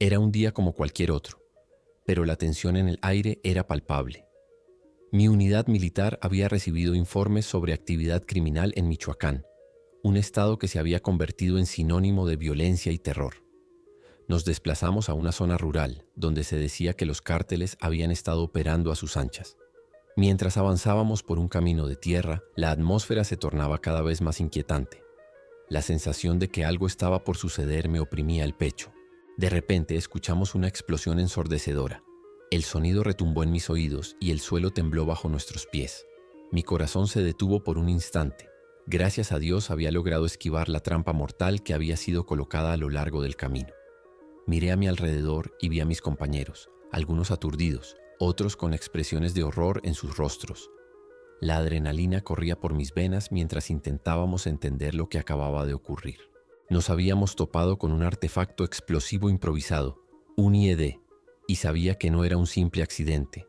Era un día como cualquier otro, pero la tensión en el aire era palpable. Mi unidad militar había recibido informes sobre actividad criminal en Michoacán, un estado que se había convertido en sinónimo de violencia y terror. Nos desplazamos a una zona rural, donde se decía que los cárteles habían estado operando a sus anchas. Mientras avanzábamos por un camino de tierra, la atmósfera se tornaba cada vez más inquietante. La sensación de que algo estaba por suceder me oprimía el pecho. De repente escuchamos una explosión ensordecedora. El sonido retumbó en mis oídos y el suelo tembló bajo nuestros pies. Mi corazón se detuvo por un instante. Gracias a Dios había logrado esquivar la trampa mortal que había sido colocada a lo largo del camino. Miré a mi alrededor y vi a mis compañeros, algunos aturdidos, otros con expresiones de horror en sus rostros. La adrenalina corría por mis venas mientras intentábamos entender lo que acababa de ocurrir. Nos habíamos topado con un artefacto explosivo improvisado, un IED, y sabía que no era un simple accidente,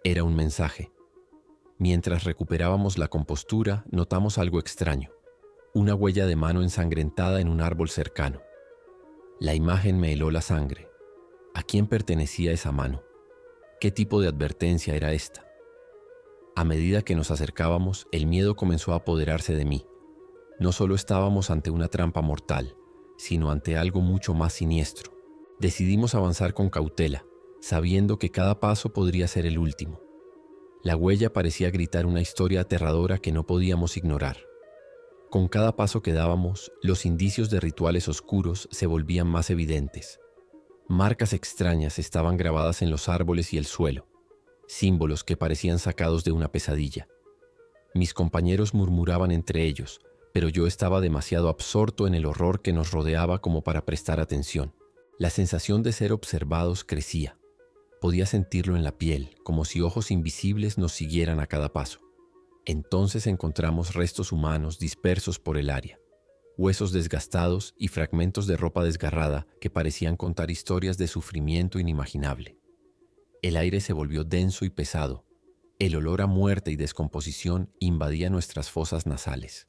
era un mensaje. Mientras recuperábamos la compostura, notamos algo extraño, una huella de mano ensangrentada en un árbol cercano. La imagen me heló la sangre. ¿A quién pertenecía esa mano? ¿Qué tipo de advertencia era esta? A medida que nos acercábamos, el miedo comenzó a apoderarse de mí. No solo estábamos ante una trampa mortal, sino ante algo mucho más siniestro. Decidimos avanzar con cautela, sabiendo que cada paso podría ser el último. La huella parecía gritar una historia aterradora que no podíamos ignorar. Con cada paso que dábamos, los indicios de rituales oscuros se volvían más evidentes. Marcas extrañas estaban grabadas en los árboles y el suelo, símbolos que parecían sacados de una pesadilla. Mis compañeros murmuraban entre ellos, pero yo estaba demasiado absorto en el horror que nos rodeaba como para prestar atención. La sensación de ser observados crecía. Podía sentirlo en la piel, como si ojos invisibles nos siguieran a cada paso. Entonces encontramos restos humanos dispersos por el área, huesos desgastados y fragmentos de ropa desgarrada que parecían contar historias de sufrimiento inimaginable. El aire se volvió denso y pesado. El olor a muerte y descomposición invadía nuestras fosas nasales.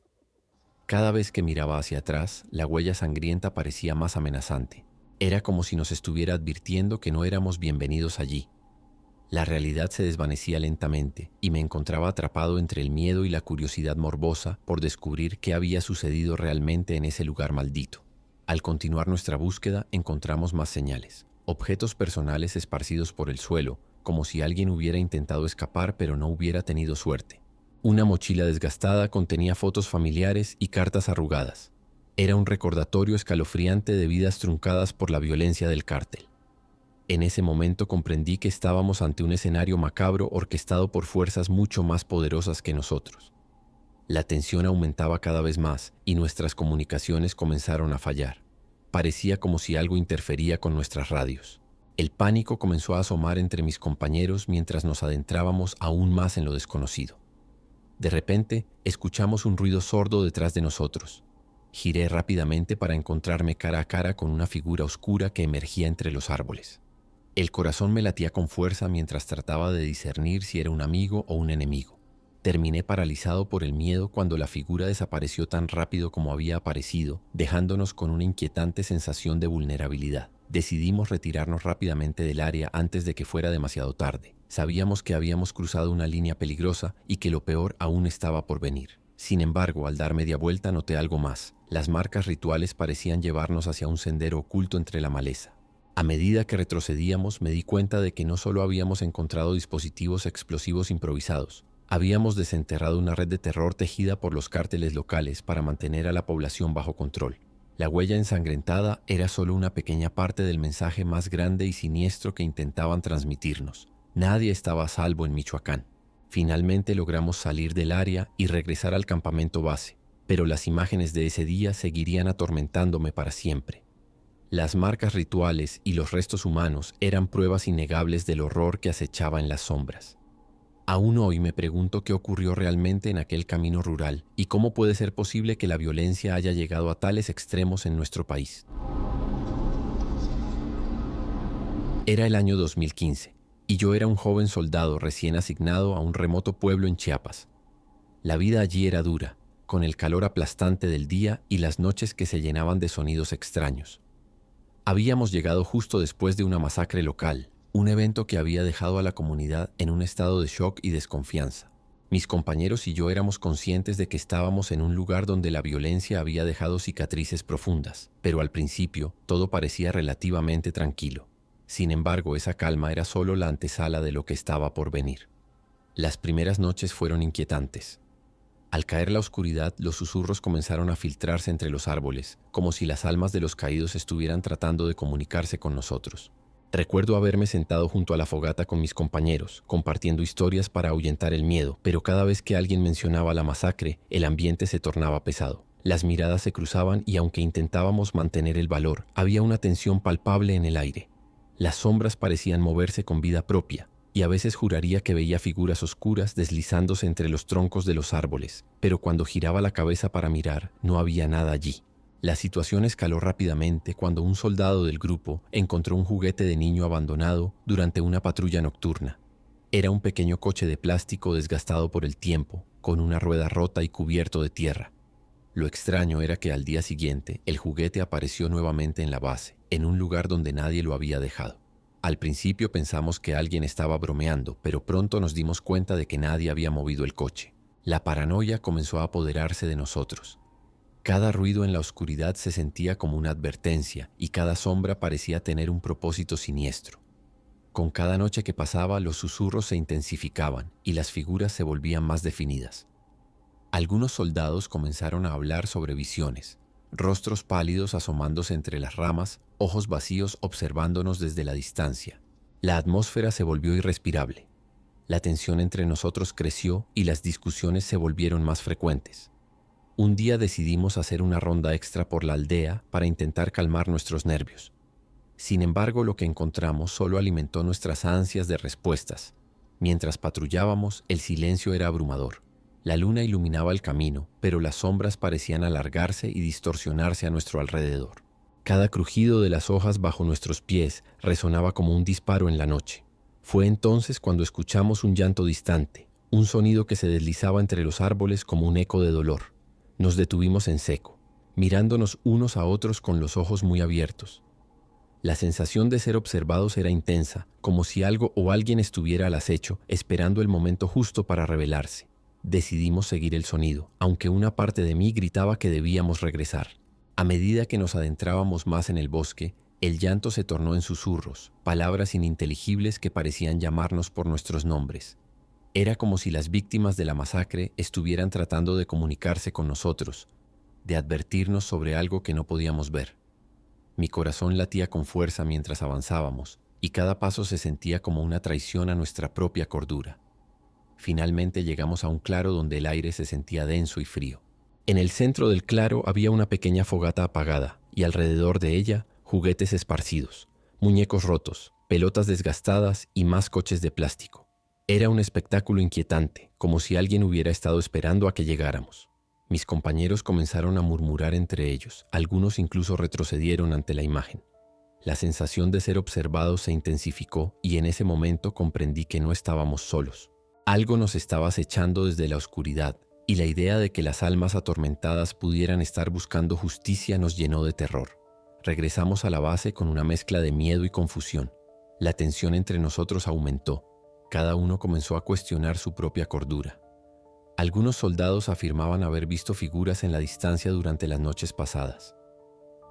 Cada vez que miraba hacia atrás, la huella sangrienta parecía más amenazante. Era como si nos estuviera advirtiendo que no éramos bienvenidos allí. La realidad se desvanecía lentamente y me encontraba atrapado entre el miedo y la curiosidad morbosa por descubrir qué había sucedido realmente en ese lugar maldito. Al continuar nuestra búsqueda, encontramos más señales, objetos personales esparcidos por el suelo, como si alguien hubiera intentado escapar pero no hubiera tenido suerte. Una mochila desgastada contenía fotos familiares y cartas arrugadas. Era un recordatorio escalofriante de vidas truncadas por la violencia del cártel. En ese momento comprendí que estábamos ante un escenario macabro orquestado por fuerzas mucho más poderosas que nosotros. La tensión aumentaba cada vez más y nuestras comunicaciones comenzaron a fallar. Parecía como si algo interfería con nuestras radios. El pánico comenzó a asomar entre mis compañeros mientras nos adentrábamos aún más en lo desconocido. De repente, escuchamos un ruido sordo detrás de nosotros. Giré rápidamente para encontrarme cara a cara con una figura oscura que emergía entre los árboles. El corazón me latía con fuerza mientras trataba de discernir si era un amigo o un enemigo. Terminé paralizado por el miedo cuando la figura desapareció tan rápido como había aparecido, dejándonos con una inquietante sensación de vulnerabilidad. Decidimos retirarnos rápidamente del área antes de que fuera demasiado tarde. Sabíamos que habíamos cruzado una línea peligrosa y que lo peor aún estaba por venir. Sin embargo, al dar media vuelta noté algo más. Las marcas rituales parecían llevarnos hacia un sendero oculto entre la maleza. A medida que retrocedíamos, me di cuenta de que no solo habíamos encontrado dispositivos explosivos improvisados, habíamos desenterrado una red de terror tejida por los cárteles locales para mantener a la población bajo control. La huella ensangrentada era solo una pequeña parte del mensaje más grande y siniestro que intentaban transmitirnos. Nadie estaba a salvo en Michoacán. Finalmente logramos salir del área y regresar al campamento base, pero las imágenes de ese día seguirían atormentándome para siempre. Las marcas rituales y los restos humanos eran pruebas innegables del horror que acechaba en las sombras. Aún hoy me pregunto qué ocurrió realmente en aquel camino rural y cómo puede ser posible que la violencia haya llegado a tales extremos en nuestro país. Era el año 2015 y yo era un joven soldado recién asignado a un remoto pueblo en Chiapas. La vida allí era dura, con el calor aplastante del día y las noches que se llenaban de sonidos extraños. Habíamos llegado justo después de una masacre local, un evento que había dejado a la comunidad en un estado de shock y desconfianza. Mis compañeros y yo éramos conscientes de que estábamos en un lugar donde la violencia había dejado cicatrices profundas, pero al principio todo parecía relativamente tranquilo. Sin embargo, esa calma era solo la antesala de lo que estaba por venir. Las primeras noches fueron inquietantes. Al caer la oscuridad, los susurros comenzaron a filtrarse entre los árboles, como si las almas de los caídos estuvieran tratando de comunicarse con nosotros. Recuerdo haberme sentado junto a la fogata con mis compañeros, compartiendo historias para ahuyentar el miedo, pero cada vez que alguien mencionaba la masacre, el ambiente se tornaba pesado. Las miradas se cruzaban y aunque intentábamos mantener el valor, había una tensión palpable en el aire. Las sombras parecían moverse con vida propia, y a veces juraría que veía figuras oscuras deslizándose entre los troncos de los árboles, pero cuando giraba la cabeza para mirar, no había nada allí. La situación escaló rápidamente cuando un soldado del grupo encontró un juguete de niño abandonado durante una patrulla nocturna. Era un pequeño coche de plástico desgastado por el tiempo, con una rueda rota y cubierto de tierra. Lo extraño era que al día siguiente el juguete apareció nuevamente en la base, en un lugar donde nadie lo había dejado. Al principio pensamos que alguien estaba bromeando, pero pronto nos dimos cuenta de que nadie había movido el coche. La paranoia comenzó a apoderarse de nosotros. Cada ruido en la oscuridad se sentía como una advertencia y cada sombra parecía tener un propósito siniestro. Con cada noche que pasaba, los susurros se intensificaban y las figuras se volvían más definidas. Algunos soldados comenzaron a hablar sobre visiones, rostros pálidos asomándose entre las ramas, ojos vacíos observándonos desde la distancia. La atmósfera se volvió irrespirable. La tensión entre nosotros creció y las discusiones se volvieron más frecuentes. Un día decidimos hacer una ronda extra por la aldea para intentar calmar nuestros nervios. Sin embargo, lo que encontramos solo alimentó nuestras ansias de respuestas. Mientras patrullábamos, el silencio era abrumador. La luna iluminaba el camino, pero las sombras parecían alargarse y distorsionarse a nuestro alrededor. Cada crujido de las hojas bajo nuestros pies resonaba como un disparo en la noche. Fue entonces cuando escuchamos un llanto distante, un sonido que se deslizaba entre los árboles como un eco de dolor. Nos detuvimos en seco, mirándonos unos a otros con los ojos muy abiertos. La sensación de ser observados era intensa, como si algo o alguien estuviera al acecho, esperando el momento justo para revelarse. Decidimos seguir el sonido, aunque una parte de mí gritaba que debíamos regresar. A medida que nos adentrábamos más en el bosque, el llanto se tornó en susurros, palabras ininteligibles que parecían llamarnos por nuestros nombres. Era como si las víctimas de la masacre estuvieran tratando de comunicarse con nosotros, de advertirnos sobre algo que no podíamos ver. Mi corazón latía con fuerza mientras avanzábamos, y cada paso se sentía como una traición a nuestra propia cordura. Finalmente llegamos a un claro donde el aire se sentía denso y frío. En el centro del claro había una pequeña fogata apagada, y alrededor de ella juguetes esparcidos, muñecos rotos, pelotas desgastadas y más coches de plástico. Era un espectáculo inquietante, como si alguien hubiera estado esperando a que llegáramos. Mis compañeros comenzaron a murmurar entre ellos, algunos incluso retrocedieron ante la imagen. La sensación de ser observados se intensificó y en ese momento comprendí que no estábamos solos. Algo nos estaba acechando desde la oscuridad y la idea de que las almas atormentadas pudieran estar buscando justicia nos llenó de terror. Regresamos a la base con una mezcla de miedo y confusión. La tensión entre nosotros aumentó. Cada uno comenzó a cuestionar su propia cordura. Algunos soldados afirmaban haber visto figuras en la distancia durante las noches pasadas.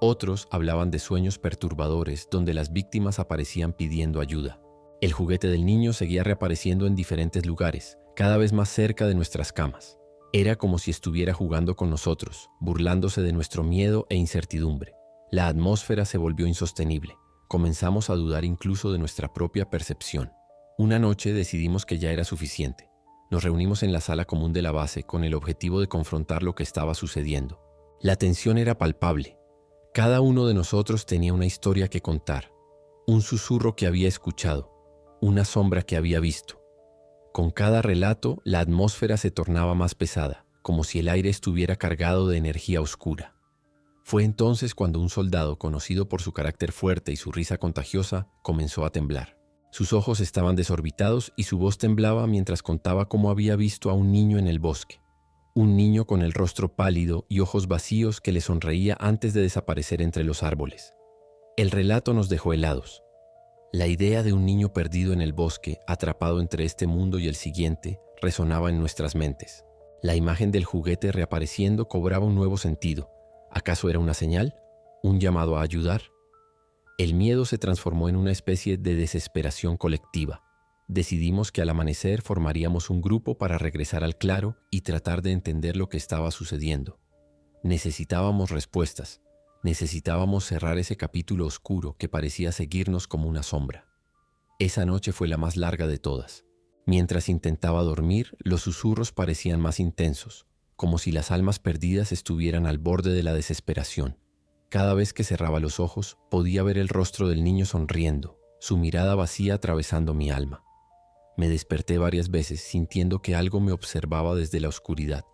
Otros hablaban de sueños perturbadores donde las víctimas aparecían pidiendo ayuda. El juguete del niño seguía reapareciendo en diferentes lugares, cada vez más cerca de nuestras camas. Era como si estuviera jugando con nosotros, burlándose de nuestro miedo e incertidumbre. La atmósfera se volvió insostenible. Comenzamos a dudar incluso de nuestra propia percepción. Una noche decidimos que ya era suficiente. Nos reunimos en la sala común de la base con el objetivo de confrontar lo que estaba sucediendo. La tensión era palpable. Cada uno de nosotros tenía una historia que contar, un susurro que había escuchado, una sombra que había visto. Con cada relato, la atmósfera se tornaba más pesada, como si el aire estuviera cargado de energía oscura. Fue entonces cuando un soldado, conocido por su carácter fuerte y su risa contagiosa, comenzó a temblar. Sus ojos estaban desorbitados y su voz temblaba mientras contaba cómo había visto a un niño en el bosque. Un niño con el rostro pálido y ojos vacíos que le sonreía antes de desaparecer entre los árboles. El relato nos dejó helados. La idea de un niño perdido en el bosque, atrapado entre este mundo y el siguiente, resonaba en nuestras mentes. La imagen del juguete reapareciendo cobraba un nuevo sentido. ¿Acaso era una señal? ¿Un llamado a ayudar? El miedo se transformó en una especie de desesperación colectiva. Decidimos que al amanecer formaríamos un grupo para regresar al claro y tratar de entender lo que estaba sucediendo. Necesitábamos respuestas. Necesitábamos cerrar ese capítulo oscuro que parecía seguirnos como una sombra. Esa noche fue la más larga de todas. Mientras intentaba dormir, los susurros parecían más intensos, como si las almas perdidas estuvieran al borde de la desesperación. Cada vez que cerraba los ojos, podía ver el rostro del niño sonriendo, su mirada vacía atravesando mi alma. Me desperté varias veces sintiendo que algo me observaba desde la oscuridad.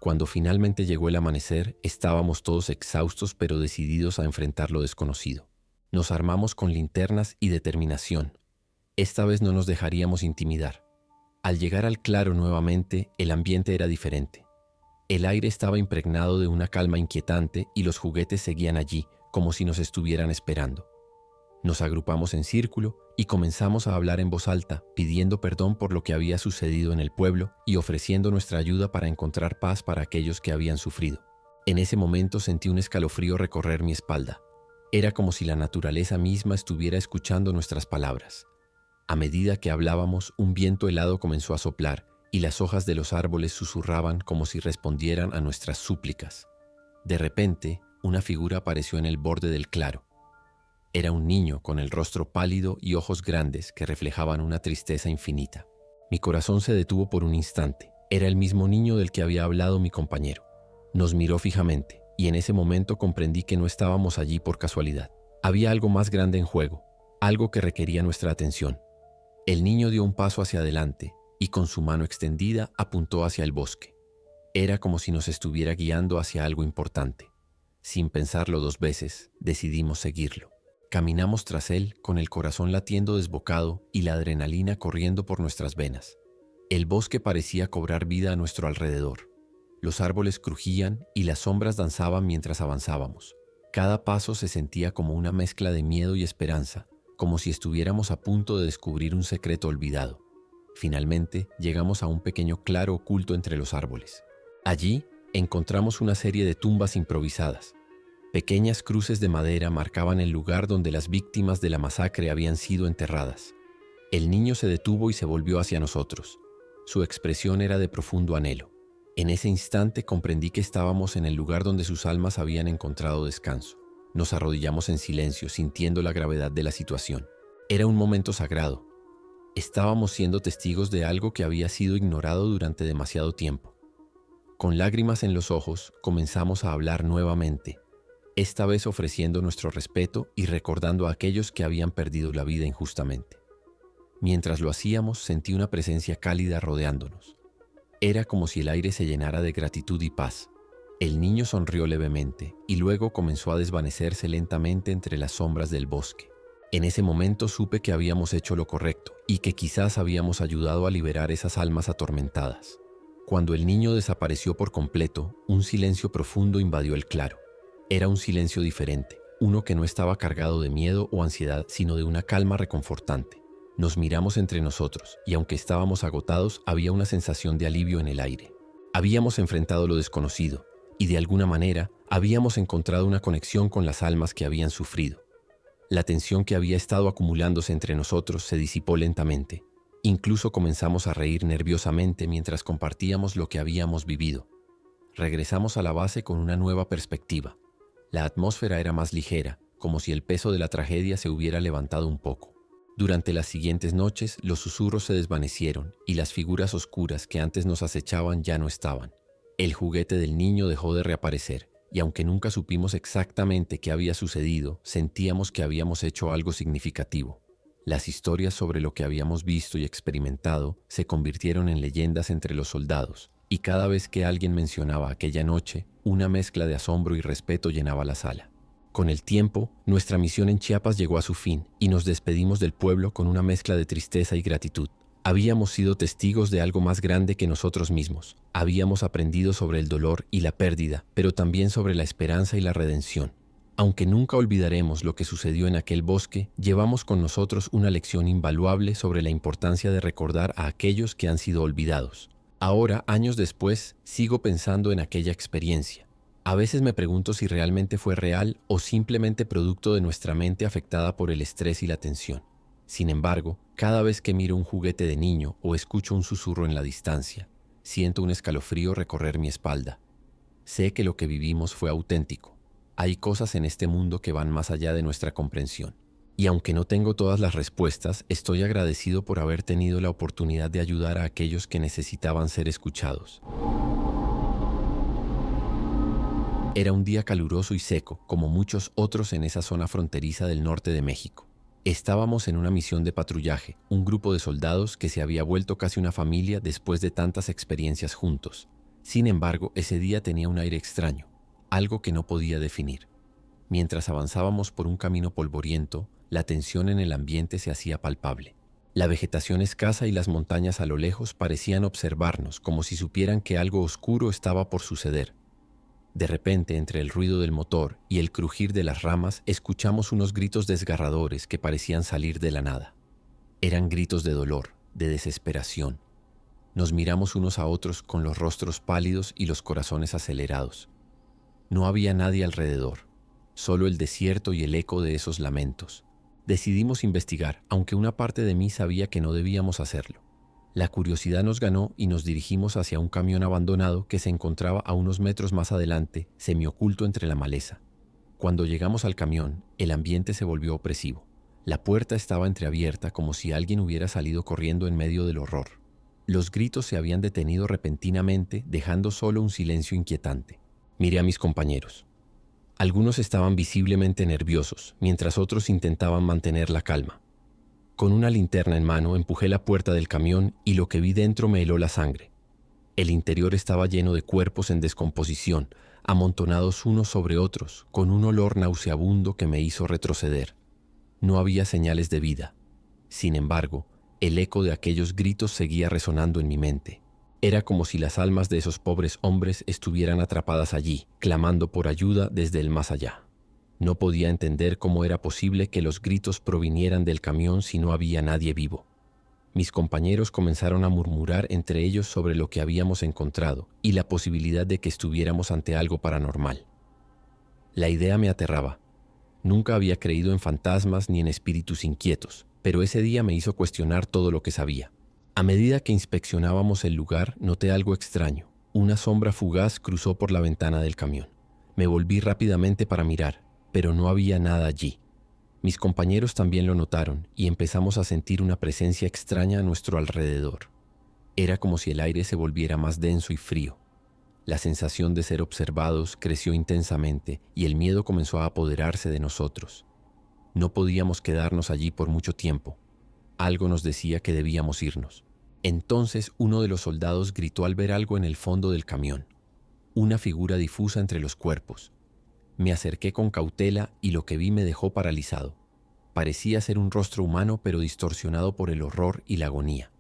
Cuando finalmente llegó el amanecer, estábamos todos exhaustos pero decididos a enfrentar lo desconocido. Nos armamos con linternas y determinación. Esta vez no nos dejaríamos intimidar. Al llegar al claro nuevamente, el ambiente era diferente. El aire estaba impregnado de una calma inquietante y los juguetes seguían allí, como si nos estuvieran esperando. Nos agrupamos en círculo y comenzamos a hablar en voz alta, pidiendo perdón por lo que había sucedido en el pueblo y ofreciendo nuestra ayuda para encontrar paz para aquellos que habían sufrido. En ese momento sentí un escalofrío recorrer mi espalda. Era como si la naturaleza misma estuviera escuchando nuestras palabras. A medida que hablábamos, un viento helado comenzó a soplar y las hojas de los árboles susurraban como si respondieran a nuestras súplicas. De repente, una figura apareció en el borde del claro. Era un niño con el rostro pálido y ojos grandes que reflejaban una tristeza infinita. Mi corazón se detuvo por un instante. Era el mismo niño del que había hablado mi compañero. Nos miró fijamente y en ese momento comprendí que no estábamos allí por casualidad. Había algo más grande en juego, algo que requería nuestra atención. El niño dio un paso hacia adelante y con su mano extendida apuntó hacia el bosque. Era como si nos estuviera guiando hacia algo importante. Sin pensarlo dos veces, decidimos seguirlo. Caminamos tras él con el corazón latiendo desbocado y la adrenalina corriendo por nuestras venas. El bosque parecía cobrar vida a nuestro alrededor. Los árboles crujían y las sombras danzaban mientras avanzábamos. Cada paso se sentía como una mezcla de miedo y esperanza, como si estuviéramos a punto de descubrir un secreto olvidado. Finalmente, llegamos a un pequeño claro oculto entre los árboles. Allí, encontramos una serie de tumbas improvisadas. Pequeñas cruces de madera marcaban el lugar donde las víctimas de la masacre habían sido enterradas. El niño se detuvo y se volvió hacia nosotros. Su expresión era de profundo anhelo. En ese instante comprendí que estábamos en el lugar donde sus almas habían encontrado descanso. Nos arrodillamos en silencio, sintiendo la gravedad de la situación. Era un momento sagrado. Estábamos siendo testigos de algo que había sido ignorado durante demasiado tiempo. Con lágrimas en los ojos, comenzamos a hablar nuevamente, esta vez ofreciendo nuestro respeto y recordando a aquellos que habían perdido la vida injustamente. Mientras lo hacíamos, sentí una presencia cálida rodeándonos. Era como si el aire se llenara de gratitud y paz. El niño sonrió levemente y luego comenzó a desvanecerse lentamente entre las sombras del bosque. En ese momento supe que habíamos hecho lo correcto y que quizás habíamos ayudado a liberar esas almas atormentadas. Cuando el niño desapareció por completo, un silencio profundo invadió el claro. Era un silencio diferente, uno que no estaba cargado de miedo o ansiedad, sino de una calma reconfortante. Nos miramos entre nosotros y aunque estábamos agotados, había una sensación de alivio en el aire. Habíamos enfrentado lo desconocido y de alguna manera habíamos encontrado una conexión con las almas que habían sufrido. La tensión que había estado acumulándose entre nosotros se disipó lentamente. Incluso comenzamos a reír nerviosamente mientras compartíamos lo que habíamos vivido. Regresamos a la base con una nueva perspectiva. La atmósfera era más ligera, como si el peso de la tragedia se hubiera levantado un poco. Durante las siguientes noches, los susurros se desvanecieron y las figuras oscuras que antes nos acechaban ya no estaban. El juguete del niño dejó de reaparecer, y aunque nunca supimos exactamente qué había sucedido, sentíamos que habíamos hecho algo significativo. Las historias sobre lo que habíamos visto y experimentado se convirtieron en leyendas entre los soldados, y cada vez que alguien mencionaba aquella noche, una mezcla de asombro y respeto llenaba la sala. Con el tiempo, nuestra misión en Chiapas llegó a su fin y nos despedimos del pueblo con una mezcla de tristeza y gratitud. Habíamos sido testigos de algo más grande que nosotros mismos. Habíamos aprendido sobre el dolor y la pérdida, pero también sobre la esperanza y la redención. Aunque nunca olvidaremos lo que sucedió en aquel bosque, llevamos con nosotros una lección invaluable sobre la importancia de recordar a aquellos que han sido olvidados. Ahora, años después, sigo pensando en aquella experiencia. A veces me pregunto si realmente fue real o simplemente producto de nuestra mente afectada por el estrés y la tensión. Sin embargo, cada vez que miro un juguete de niño o escucho un susurro en la distancia, siento un escalofrío recorrer mi espalda. Sé que lo que vivimos fue auténtico. Hay cosas en este mundo que van más allá de nuestra comprensión. Y aunque no tengo todas las respuestas, estoy agradecido por haber tenido la oportunidad de ayudar a aquellos que necesitaban ser escuchados. Era un día caluroso y seco, como muchos otros en esa zona fronteriza del norte de México. Estábamos en una misión de patrullaje, un grupo de soldados que se había vuelto casi una familia después de tantas experiencias juntos. Sin embargo, ese día tenía un aire extraño, algo que no podía definir. Mientras avanzábamos por un camino polvoriento, la tensión en el ambiente se hacía palpable. La vegetación escasa y las montañas a lo lejos parecían observarnos como si supieran que algo oscuro estaba por suceder. De repente, entre el ruido del motor y el crujir de las ramas, escuchamos unos gritos desgarradores que parecían salir de la nada. Eran gritos de dolor, de desesperación. Nos miramos unos a otros con los rostros pálidos y los corazones acelerados. No había nadie alrededor, solo el desierto y el eco de esos lamentos. Decidimos investigar, aunque una parte de mí sabía que no debíamos hacerlo. La curiosidad nos ganó y nos dirigimos hacia un camión abandonado que se encontraba a unos metros más adelante, semioculto entre la maleza. Cuando llegamos al camión, el ambiente se volvió opresivo. La puerta estaba entreabierta como si alguien hubiera salido corriendo en medio del horror. Los gritos se habían detenido repentinamente, dejando solo un silencio inquietante. Miré a mis compañeros. Algunos estaban visiblemente nerviosos, mientras otros intentaban mantener la calma. Con una linterna en mano empujé la puerta del camión y lo que vi dentro me heló la sangre. El interior estaba lleno de cuerpos en descomposición, amontonados unos sobre otros, con un olor nauseabundo que me hizo retroceder. No había señales de vida. Sin embargo, el eco de aquellos gritos seguía resonando en mi mente. Era como si las almas de esos pobres hombres estuvieran atrapadas allí, clamando por ayuda desde el más allá. No podía entender cómo era posible que los gritos provinieran del camión si no había nadie vivo. Mis compañeros comenzaron a murmurar entre ellos sobre lo que habíamos encontrado y la posibilidad de que estuviéramos ante algo paranormal. La idea me aterraba. Nunca había creído en fantasmas ni en espíritus inquietos, pero ese día me hizo cuestionar todo lo que sabía. A medida que inspeccionábamos el lugar, noté algo extraño. Una sombra fugaz cruzó por la ventana del camión. Me volví rápidamente para mirar, pero no había nada allí. Mis compañeros también lo notaron y empezamos a sentir una presencia extraña a nuestro alrededor. Era como si el aire se volviera más denso y frío. La sensación de ser observados creció intensamente y el miedo comenzó a apoderarse de nosotros. No podíamos quedarnos allí por mucho tiempo. Algo nos decía que debíamos irnos. Entonces uno de los soldados gritó al ver algo en el fondo del camión. Una figura difusa entre los cuerpos. Me acerqué con cautela y lo que vi me dejó paralizado. Parecía ser un rostro humano pero distorsionado por el horror y la agonía.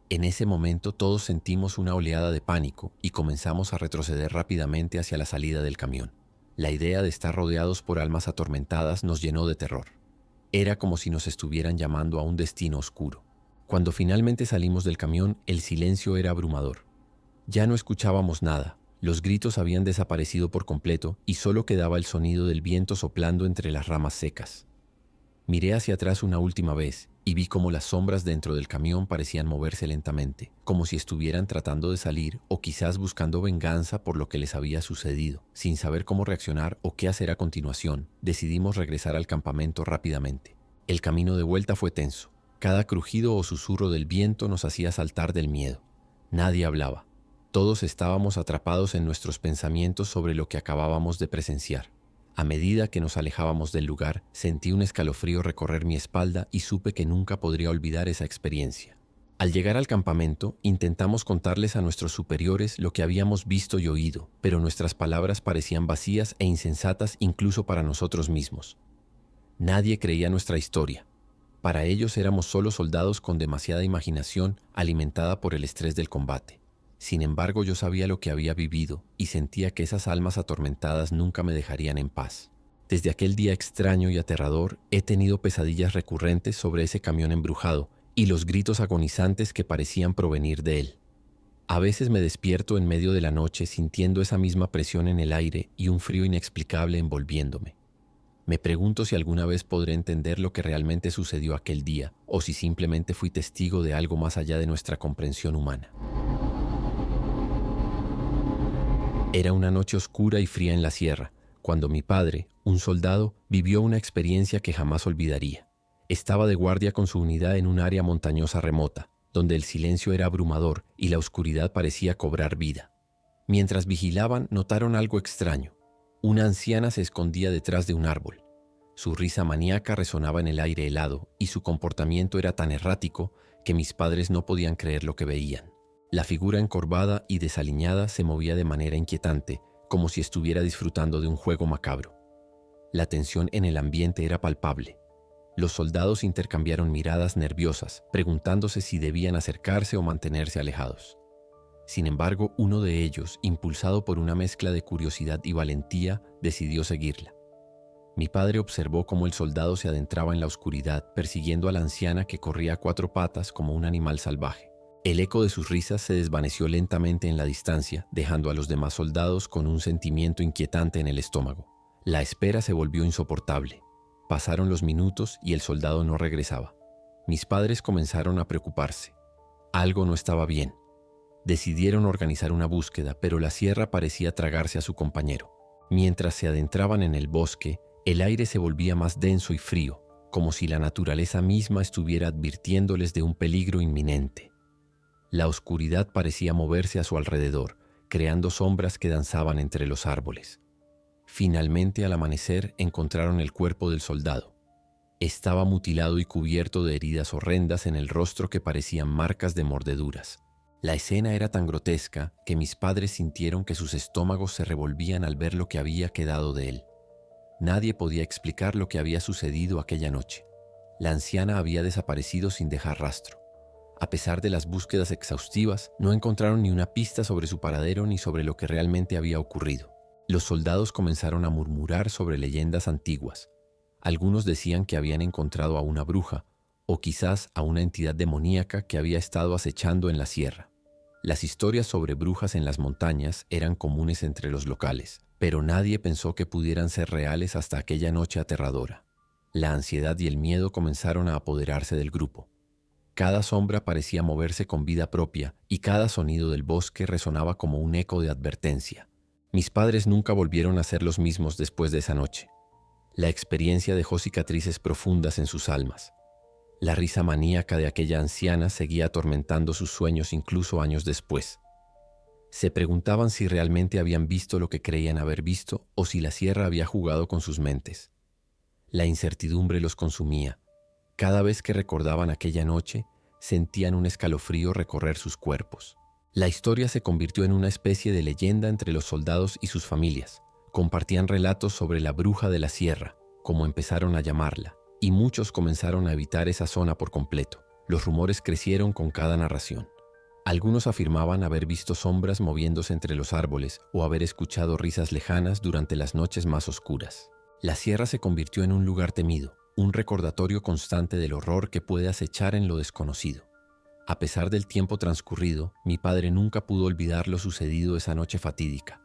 En ese momento todos sentimos una oleada de pánico y comenzamos a retroceder rápidamente hacia la salida del camión. La idea de estar rodeados por almas atormentadas nos llenó de terror. Era como si nos estuvieran llamando a un destino oscuro. Cuando finalmente salimos del camión, el silencio era abrumador. Ya no escuchábamos nada. Los gritos habían desaparecido por completo y solo quedaba el sonido del viento soplando entre las ramas secas. Miré hacia atrás una última vez y vi cómo las sombras dentro del camión parecían moverse lentamente, como si estuvieran tratando de salir o quizás buscando venganza por lo que les había sucedido. Sin saber cómo reaccionar o qué hacer a continuación, decidimos regresar al campamento rápidamente. El camino de vuelta fue tenso. Cada crujido o susurro del viento nos hacía saltar del miedo. Nadie hablaba. Todos estábamos atrapados en nuestros pensamientos sobre lo que acabábamos de presenciar. A medida que nos alejábamos del lugar, sentí un escalofrío recorrer mi espalda y supe que nunca podría olvidar esa experiencia. Al llegar al campamento, intentamos contarles a nuestros superiores lo que habíamos visto y oído, pero nuestras palabras parecían vacías e insensatas incluso para nosotros mismos. Nadie creía nuestra historia. Para ellos éramos solo soldados con demasiada imaginación alimentada por el estrés del combate. Sin embargo, yo sabía lo que había vivido y sentía que esas almas atormentadas nunca me dejarían en paz. Desde aquel día extraño y aterrador, he tenido pesadillas recurrentes sobre ese camión embrujado y los gritos agonizantes que parecían provenir de él. A veces me despierto en medio de la noche sintiendo esa misma presión en el aire y un frío inexplicable envolviéndome. Me pregunto si alguna vez podré entender lo que realmente sucedió aquel día o si simplemente fui testigo de algo más allá de nuestra comprensión humana. Era una noche oscura y fría en la sierra, cuando mi padre, un soldado, vivió una experiencia que jamás olvidaría. Estaba de guardia con su unidad en un área montañosa remota, donde el silencio era abrumador y la oscuridad parecía cobrar vida. Mientras vigilaban, notaron algo extraño. Una anciana se escondía detrás de un árbol. Su risa maníaca resonaba en el aire helado y su comportamiento era tan errático que mis padres no podían creer lo que veían. La figura encorvada y desaliñada se movía de manera inquietante, como si estuviera disfrutando de un juego macabro. La tensión en el ambiente era palpable. Los soldados intercambiaron miradas nerviosas, preguntándose si debían acercarse o mantenerse alejados. Sin embargo, uno de ellos, impulsado por una mezcla de curiosidad y valentía, decidió seguirla. Mi padre observó cómo el soldado se adentraba en la oscuridad, persiguiendo a la anciana que corría a cuatro patas como un animal salvaje. El eco de sus risas se desvaneció lentamente en la distancia, dejando a los demás soldados con un sentimiento inquietante en el estómago. La espera se volvió insoportable. Pasaron los minutos y el soldado no regresaba. Mis padres comenzaron a preocuparse. Algo no estaba bien. Decidieron organizar una búsqueda, pero la sierra parecía tragarse a su compañero. Mientras se adentraban en el bosque, el aire se volvía más denso y frío, como si la naturaleza misma estuviera advirtiéndoles de un peligro inminente. La oscuridad parecía moverse a su alrededor, creando sombras que danzaban entre los árboles. Finalmente, al amanecer, encontraron el cuerpo del soldado. Estaba mutilado y cubierto de heridas horrendas en el rostro que parecían marcas de mordeduras. La escena era tan grotesca que mis padres sintieron que sus estómagos se revolvían al ver lo que había quedado de él. Nadie podía explicar lo que había sucedido aquella noche. La anciana había desaparecido sin dejar rastro. A pesar de las búsquedas exhaustivas, no encontraron ni una pista sobre su paradero ni sobre lo que realmente había ocurrido. Los soldados comenzaron a murmurar sobre leyendas antiguas. Algunos decían que habían encontrado a una bruja, o quizás a una entidad demoníaca que había estado acechando en la sierra. Las historias sobre brujas en las montañas eran comunes entre los locales, pero nadie pensó que pudieran ser reales hasta aquella noche aterradora. La ansiedad y el miedo comenzaron a apoderarse del grupo. Cada sombra parecía moverse con vida propia y cada sonido del bosque resonaba como un eco de advertencia. Mis padres nunca volvieron a ser los mismos después de esa noche. La experiencia dejó cicatrices profundas en sus almas. La risa maníaca de aquella anciana seguía atormentando sus sueños incluso años después. Se preguntaban si realmente habían visto lo que creían haber visto o si la sierra había jugado con sus mentes. La incertidumbre los consumía. Cada vez que recordaban aquella noche, sentían un escalofrío recorrer sus cuerpos. La historia se convirtió en una especie de leyenda entre los soldados y sus familias. Compartían relatos sobre la bruja de la sierra, como empezaron a llamarla, y muchos comenzaron a evitar esa zona por completo. Los rumores crecieron con cada narración. Algunos afirmaban haber visto sombras moviéndose entre los árboles o haber escuchado risas lejanas durante las noches más oscuras. La sierra se convirtió en un lugar temido, un recordatorio constante del horror que puede acechar en lo desconocido. A pesar del tiempo transcurrido, mi padre nunca pudo olvidar lo sucedido esa noche fatídica.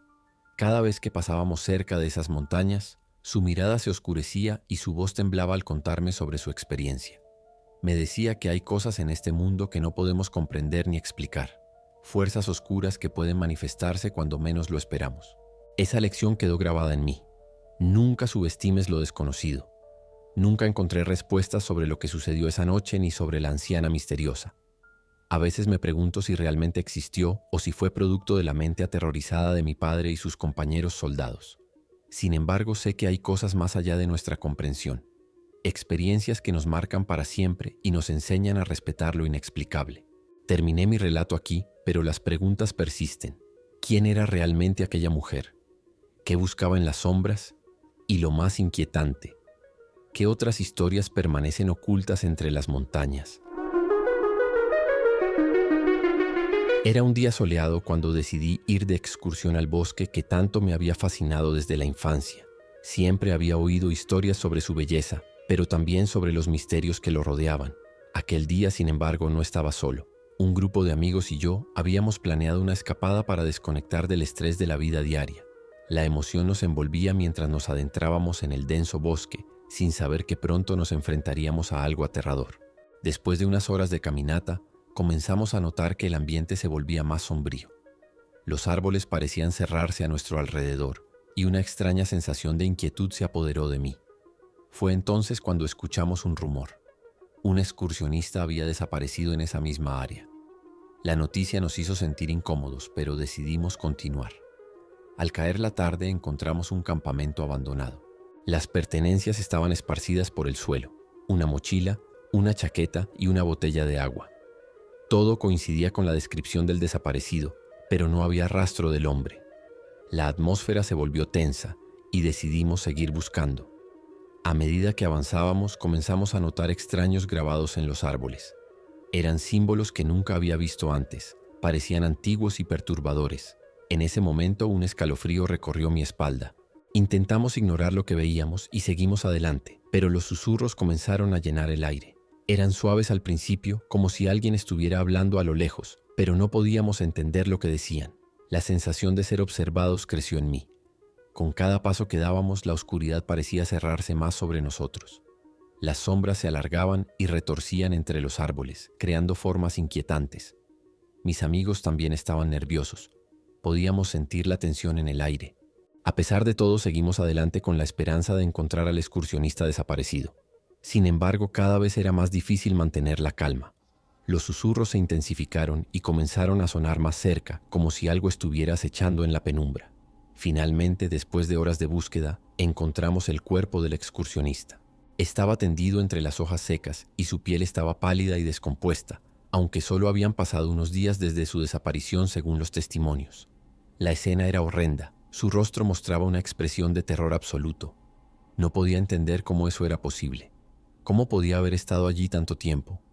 Cada vez que pasábamos cerca de esas montañas, su mirada se oscurecía y su voz temblaba al contarme sobre su experiencia. Me decía que hay cosas en este mundo que no podemos comprender ni explicar, fuerzas oscuras que pueden manifestarse cuando menos lo esperamos. Esa lección quedó grabada en mí. Nunca subestimes lo desconocido. Nunca encontré respuestas sobre lo que sucedió esa noche ni sobre la anciana misteriosa. A veces me pregunto si realmente existió o si fue producto de la mente aterrorizada de mi padre y sus compañeros soldados. Sin embargo, sé que hay cosas más allá de nuestra comprensión. Experiencias que nos marcan para siempre y nos enseñan a respetar lo inexplicable. Terminé mi relato aquí, pero las preguntas persisten. ¿Quién era realmente aquella mujer? ¿Qué buscaba en las sombras? Y lo más inquietante, ¿qué otras historias permanecen ocultas entre las montañas? Era un día soleado cuando decidí ir de excursión al bosque que tanto me había fascinado desde la infancia. Siempre había oído historias sobre su belleza, pero también sobre los misterios que lo rodeaban. Aquel día, sin embargo, no estaba solo. Un grupo de amigos y yo habíamos planeado una escapada para desconectar del estrés de la vida diaria. La emoción nos envolvía mientras nos adentrábamos en el denso bosque, sin saber que pronto nos enfrentaríamos a algo aterrador. Después de unas horas de caminata, comenzamos a notar que el ambiente se volvía más sombrío. Los árboles parecían cerrarse a nuestro alrededor, y una extraña sensación de inquietud se apoderó de mí. Fue entonces cuando escuchamos un rumor. Un excursionista había desaparecido en esa misma área. La noticia nos hizo sentir incómodos, pero decidimos continuar. Al caer la tarde encontramos un campamento abandonado. Las pertenencias estaban esparcidas por el suelo: una mochila, una chaqueta y una botella de agua. Todo coincidía con la descripción del desaparecido, pero no había rastro del hombre. La atmósfera se volvió tensa y decidimos seguir buscando. A medida que avanzábamos, comenzamos a notar extraños grabados en los árboles. Eran símbolos que nunca había visto antes, parecían antiguos y perturbadores. En ese momento un escalofrío recorrió mi espalda. Intentamos ignorar lo que veíamos y seguimos adelante, pero los susurros comenzaron a llenar el aire. Eran suaves al principio, como si alguien estuviera hablando a lo lejos, pero no podíamos entender lo que decían. La sensación de ser observados creció en mí. Con cada paso que dábamos, la oscuridad parecía cerrarse más sobre nosotros. Las sombras se alargaban y retorcían entre los árboles, creando formas inquietantes. Mis amigos también estaban nerviosos. Podíamos sentir la tensión en el aire. A pesar de todo, seguimos adelante con la esperanza de encontrar al excursionista desaparecido. Sin embargo, cada vez era más difícil mantener la calma. Los susurros se intensificaron y comenzaron a sonar más cerca, como si algo estuviera acechando en la penumbra. Finalmente, después de horas de búsqueda, encontramos el cuerpo del excursionista. Estaba tendido entre las hojas secas y su piel estaba pálida y descompuesta, aunque solo habían pasado unos días desde su desaparición según los testimonios. La escena era horrenda. Su rostro mostraba una expresión de terror absoluto. No podía entender cómo eso era posible. ¿Cómo podía haber estado allí tanto tiempo?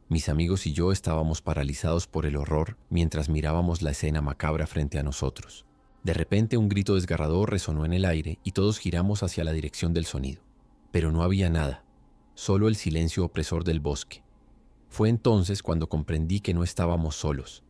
Mis amigos y yo estábamos paralizados por el horror mientras mirábamos la escena macabra frente a nosotros. De repente un grito desgarrador resonó en el aire y todos giramos hacia la dirección del sonido. Pero no había nada, solo el silencio opresor del bosque. Fue entonces cuando comprendí que no estábamos solos.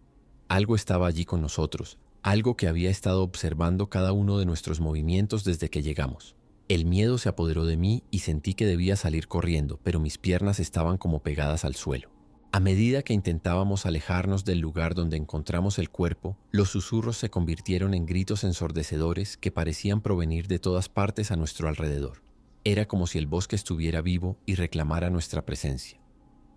Algo estaba allí con nosotros, algo que había estado observando cada uno de nuestros movimientos desde que llegamos. El miedo se apoderó de mí y sentí que debía salir corriendo, pero mis piernas estaban como pegadas al suelo. A medida que intentábamos alejarnos del lugar donde encontramos el cuerpo, los susurros se convirtieron en gritos ensordecedores que parecían provenir de todas partes a nuestro alrededor. Era como si el bosque estuviera vivo y reclamara nuestra presencia.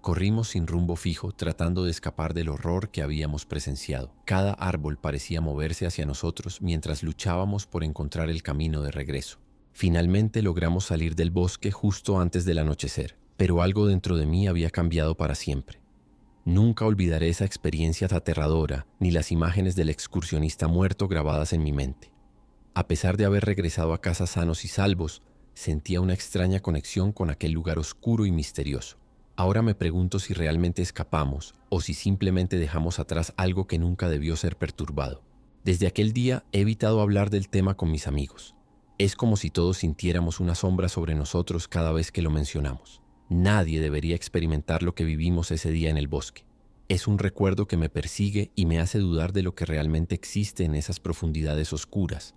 Corrimos sin rumbo fijo, tratando de escapar del horror que habíamos presenciado. Cada árbol parecía moverse hacia nosotros mientras luchábamos por encontrar el camino de regreso. Finalmente logramos salir del bosque justo antes del anochecer, pero algo dentro de mí había cambiado para siempre. Nunca olvidaré esa experiencia aterradora ni las imágenes del excursionista muerto grabadas en mi mente. A pesar de haber regresado a casa sanos y salvos, sentía una extraña conexión con aquel lugar oscuro y misterioso. Ahora me pregunto si realmente escapamos o si simplemente dejamos atrás algo que nunca debió ser perturbado. Desde aquel día he evitado hablar del tema con mis amigos. Es como si todos sintiéramos una sombra sobre nosotros cada vez que lo mencionamos. Nadie debería experimentar lo que vivimos ese día en el bosque. Es un recuerdo que me persigue y me hace dudar de lo que realmente existe en esas profundidades oscuras,